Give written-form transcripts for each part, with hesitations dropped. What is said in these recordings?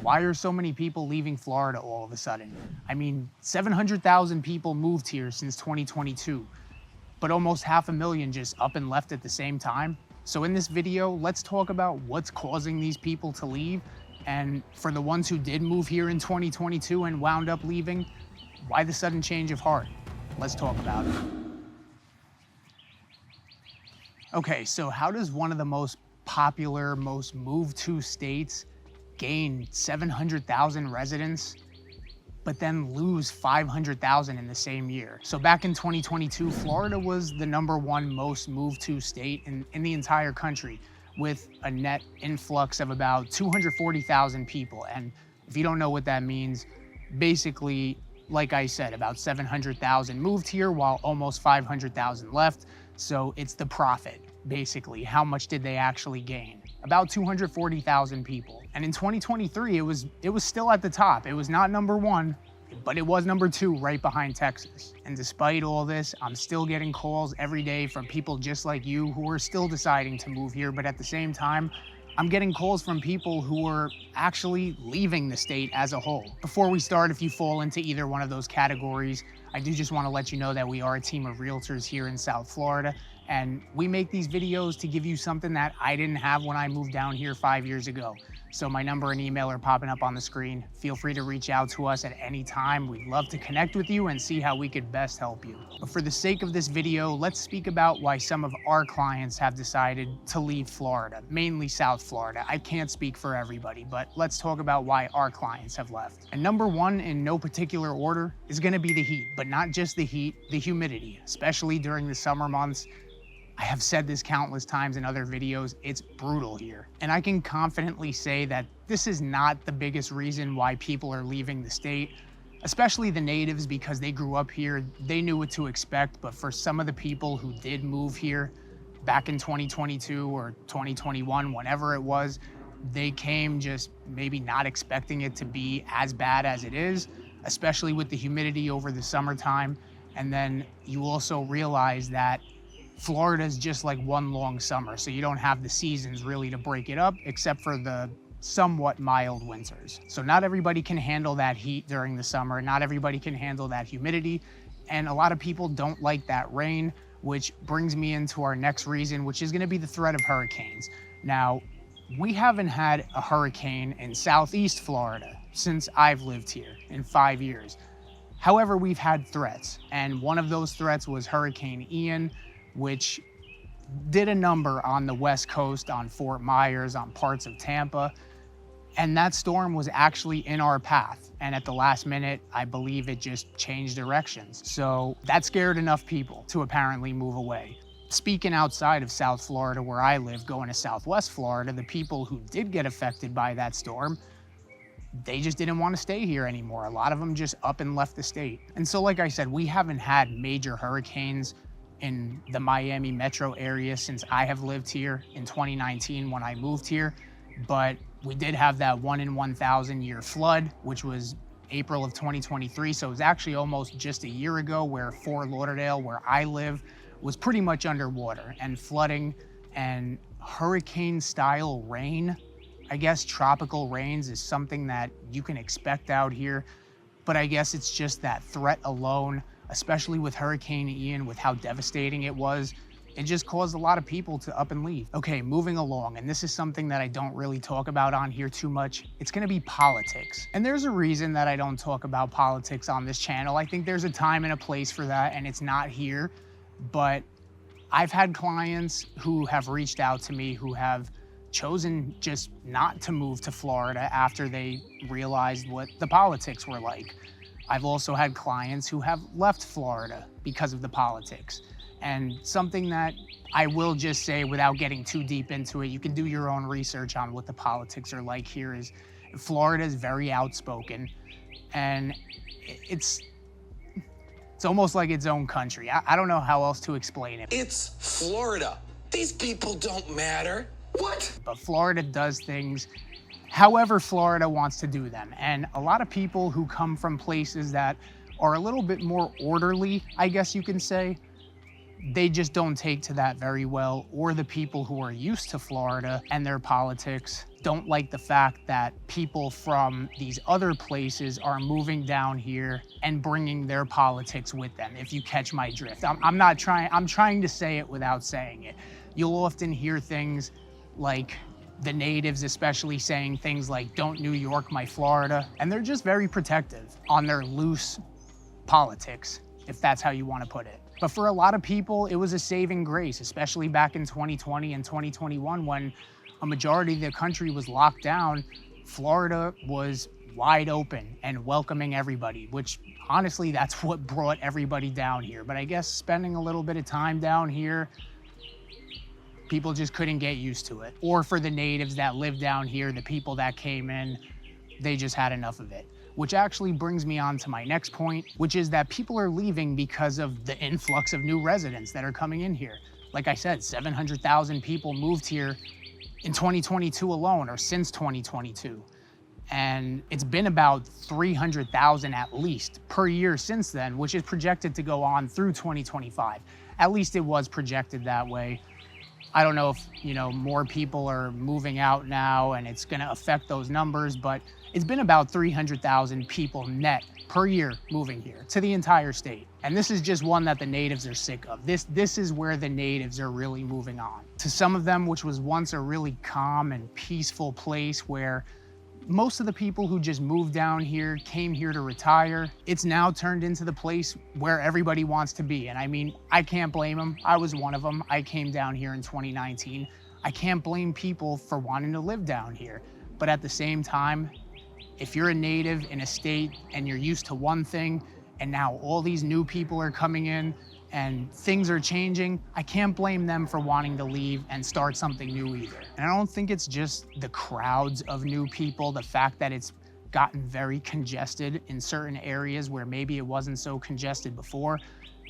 Why are so many people leaving Florida all of a sudden? I mean, 700,000 people moved here since 2022, but almost 500,000 just up and left at the same time. So in this video, let's talk about what's causing these people to leave. And for the ones who did move here in 2022 and wound up leaving, why the sudden change of heart? Let's talk about it. Okay, so how does one of the most popular, most moved to states gain 700,000 residents, but then lose 500,000 in the same year? So back in 2022, Florida was the #1 most moved to state in the entire country, with a net influx of about 240,000 people. And if you don't know what that means, basically, like I said, about 700,000 moved here while almost 500,000 left. So it's the profit, basically. How much did they actually gain? About 240,000 people. And in 2023, it was still at the top. It was not #1, but it was #2 right behind Texas. And despite all this, I'm still getting calls every day from people just like you who are still deciding to move here. But at the same time, I'm getting calls from people who are actually leaving the state as a whole. Before we start, if you fall into either one of those categories, I do just want to let you know that we are a team of realtors here in South Florida, and we make these videos to give you something that I didn't have when I moved down here 5 years ago. So my number and email are popping up on the screen. Feel free to reach out to us at any time. We'd love to connect with you and see how we could best help you. But for the sake of this video, let's speak about why some of our clients have decided to leave Florida, mainly South Florida. I can't speak for everybody, but let's talk about why our clients have left. And #1, in no particular order, is gonna be the heat, but not just the heat, the humidity, especially during the summer months. I have said this countless times in other videos, it's brutal here. And I can confidently say that this is not the biggest reason why people are leaving the state, especially the natives, because they grew up here, they knew what to expect. But for some of the people who did move here back in 2022 or 2021, whenever it was, they came just maybe not expecting it to be as bad as it is, especially with the humidity over the summertime. And then you also realize that Florida is just like one long summer, so you don't have the seasons really to break it up, except for the somewhat mild winters. So not everybody can handle that heat during the summer. Not everybody can handle that humidity. And a lot of people don't like that rain, which brings me into our next reason, which is gonna be the threat of hurricanes. Now, we haven't had a hurricane in Southeast Florida since I've lived here in 5 years. However, we've had threats, and one of those threats was Hurricane Ian, which did a number on the West Coast, on Fort Myers, on parts of Tampa. And that storm was actually in our path. And at the last minute, I believe it just changed directions. So that scared enough people to apparently move away. Speaking outside of South Florida, where I live, going to Southwest Florida, the people who did get affected by that storm, they just didn't want to stay here anymore. A lot of them just up and left the state. And so, like I said, we haven't had major hurricanes in the Miami metro area since I have lived here in 2019 when I moved here. But we did have that 1 in 1,000 year flood, which was April of 2023. So it was actually almost just a year ago, where Fort Lauderdale, where I live, was pretty much underwater, and flooding and hurricane style rain. I guess tropical rains is something that you can expect out here, but I guess it's just that threat alone, especially with Hurricane Ian, with how devastating it was, it just caused a lot of people to up and leave. Okay, moving along, and this is something that I don't really talk about on here too much. It's gonna be politics. And there's a reason that I don't talk about politics on this channel. I think there's a time and a place for that, and it's not here. But I've had clients who have reached out to me who have chosen just not to move to Florida after they realized what the politics were like. I've also had clients who have left Florida because of the politics. And something that I will just say, without getting too deep into it, you can do your own research on what the politics are like here, is Florida is very outspoken, and it's almost like its own country. I don't know how else to explain it. It's Florida. These people don't matter. What? But Florida does things however Florida wants to do them. And a lot of people who come from places that are a little bit more orderly, I guess you can say, they just don't take to that very well, or the people who are used to Florida and their politics, don't like the fact that people from these other places are moving down here and bringing their politics with them, if you catch my drift. I'm trying to say it without saying it. You'll often hear things like the natives especially saying things like, "Don't New York my Florida," and they're just very protective on their loose politics, if that's how you want to put it. But for a lot of people, it was a saving grace, especially back in 2020 and 2021 when a majority of the country was locked down. Florida was wide open and welcoming everybody, which honestly, that's what brought everybody down here. But I guess spending a little bit of time down here, people just couldn't get used to it. Or for the natives that live down here, the people that came in, they just had enough of it. Which actually brings me on to my next point, which is that people are leaving because of the influx of new residents that are coming in here. Like I said, 700,000 people moved here in 2022 alone, or since 2022. And it's been about 300,000 at least per year since then, which is projected to go on through 2025. At least it was projected that way. I don't know if, more people are moving out now and it's gonna affect those numbers, but it's been about 300,000 people net per year moving here to the entire state. And this is just one that the natives are sick of. This is where the natives are really moving on. To some of them, which was once a really calm and peaceful place where most of the people who just moved down here came here to retire, it's now turned into the place where everybody wants to be. And I mean, I can't blame them. I was one of them. I came down here in 2019. I can't blame people for wanting to live down here. But at the same time, if you're a native in a state and you're used to one thing, and now all these new people are coming in and things are changing, I can't blame them for wanting to leave and start something new either. And I don't think it's just the crowds of new people, the fact that it's gotten very congested in certain areas where maybe it wasn't so congested before,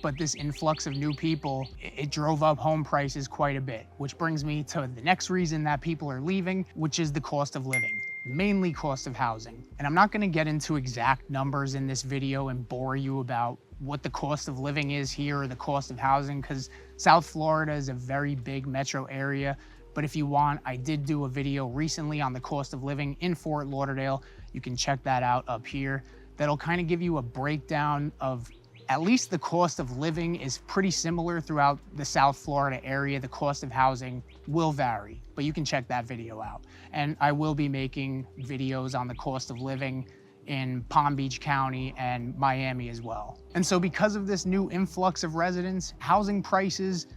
but this influx of new people, it drove up home prices quite a bit, which brings me to the next reason that people are leaving, which is the cost of living. Mainly cost of housing. And I'm not gonna get into exact numbers in this video and bore you about what the cost of living is here or the cost of housing, because South Florida is a very big metro area. But if you want, I did do a video recently on the cost of living in Fort Lauderdale. You can check that out up here. That'll kind of give you a breakdown of at least the cost of living is pretty similar throughout the South Florida area. The cost of housing will vary, but you can check that video out. And I will be making videos on the cost of living in Palm Beach County and Miami as well. And so because of this new influx of residents, housing prices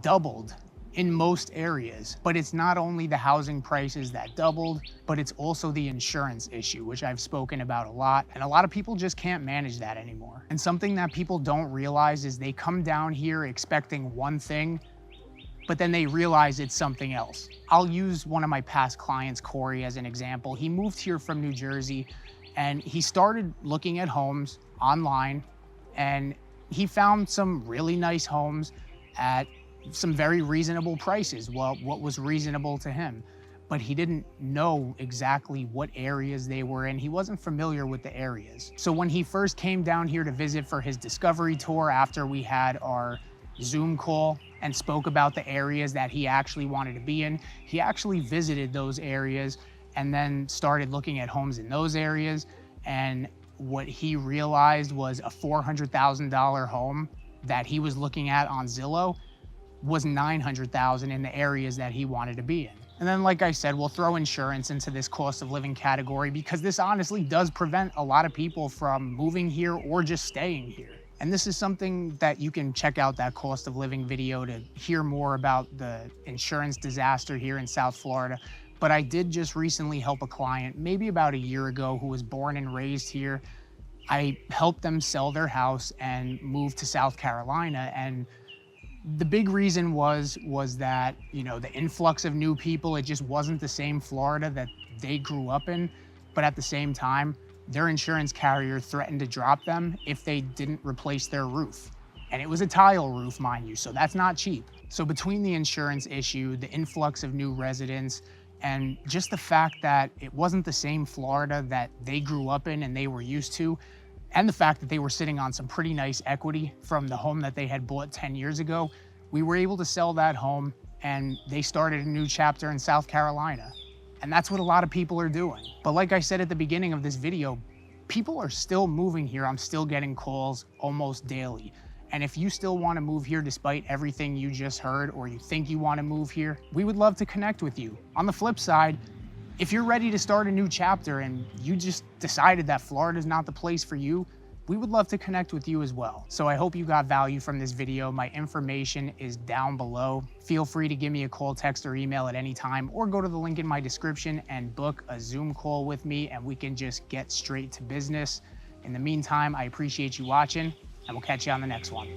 doubled in most areas. But it's not only the housing prices that doubled, but it's also the insurance issue, which I've spoken about a lot. And a lot of people just can't manage that anymore. And something that people don't realize is they come down here expecting one thing, but then they realize it's something else. I'll use one of my past clients, Corey, as an example. He moved here from New Jersey and he started looking at homes online and he found some really nice homes at some very reasonable prices. Well, what was reasonable to him? But he didn't know exactly what areas they were in. He wasn't familiar with the areas. So when he first came down here to visit for his discovery tour after we had our Zoom call and spoke about the areas that he actually wanted to be in, he actually visited those areas and then started looking at homes in those areas. And what he realized was a $400,000 home that he was looking at on Zillow was $900,000 in the areas that he wanted to be in. And then, like I said, we'll throw insurance into this cost of living category because this honestly does prevent a lot of people from moving here or just staying here. And this is something that you can check out that cost of living video to hear more about the insurance disaster here in South Florida. But I did just recently help a client, maybe about a year ago, who was born and raised here. I helped them sell their house and move to South Carolina. And the big reason was that, the influx of new people, it just wasn't the same Florida that they grew up in. But at the same time, their insurance carrier threatened to drop them if they didn't replace their roof. And it was a tile roof, mind you, so that's not cheap. So between the insurance issue, the influx of new residents, and just the fact that it wasn't the same Florida that they grew up in and they were used to, and the fact that they were sitting on some pretty nice equity from the home that they had bought 10 years ago, we were able to sell that home and they started a new chapter in South Carolina. And that's what a lot of people are doing. But like I said at the beginning of this video, people are still moving here. I'm still getting calls almost daily. And if you still want to move here despite everything you just heard, or you think you want to move here, we would love to connect with you. On the flip side, if you're ready to start a new chapter and you just decided that Florida is not the place for you, we would love to connect with you as well. So I hope you got value from this video. My information is down below. Feel free to give me a call, text, or email at any time, or go to the link in my description and book a Zoom call with me, and we can just get straight to business. In the meantime, I appreciate you watching, and we'll catch you on the next one.